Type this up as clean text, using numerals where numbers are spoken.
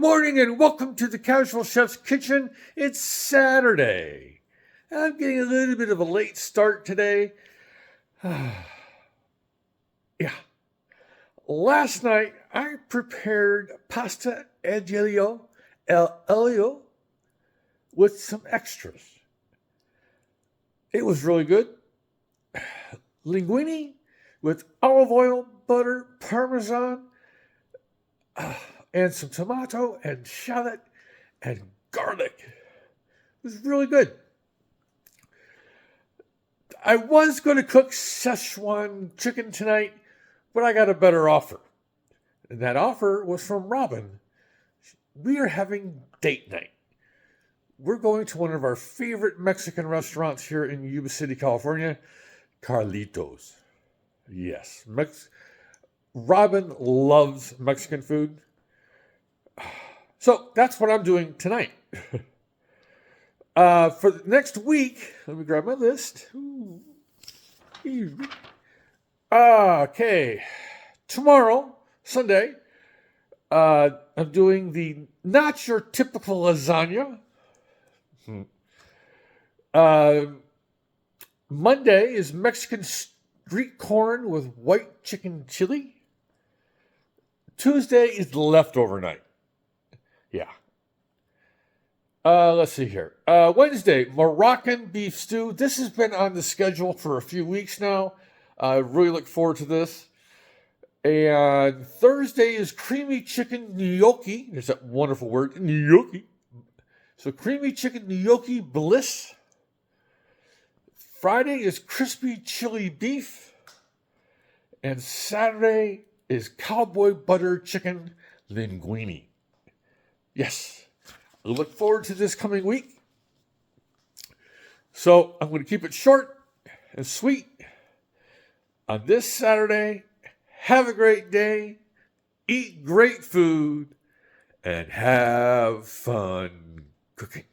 morning and welcome to the Casual Chef's Kitchen. It's Saturday. I'm getting a little bit of a late start today. Yeah. Last night I prepared pasta aglio elio with some extras. It was really good. Linguine with olive oil, butter, parmesan, and some tomato and shallot and garlic. It was really good. I was going to cook Szechuan chicken tonight, but I got a better offer. And that offer was from Robin. We are having date night. We're going to one of our favorite Mexican restaurants here in Yuba City, California, Carlitos. Yes, Robin loves Mexican food. So that's what I'm doing tonight. For the next week, let me grab my list. Okay. Tomorrow, Sunday, I'm doing the not your typical lasagna. Monday is Mexican street corn with white chicken chili. Tuesday is leftover night. Yeah. Let's see here. Wednesday, Moroccan beef stew. This has been on the schedule for a few weeks now. I really look forward to this. And Thursday is creamy chicken gnocchi. There's that wonderful word, gnocchi. So creamy chicken gnocchi bliss. Friday is crispy chili beef. And Saturday is cowboy butter chicken linguine. Yes. I look forward to this coming week. So I'm going to keep it short and sweet. On this Saturday, have a great day, eat great food, and have fun cooking.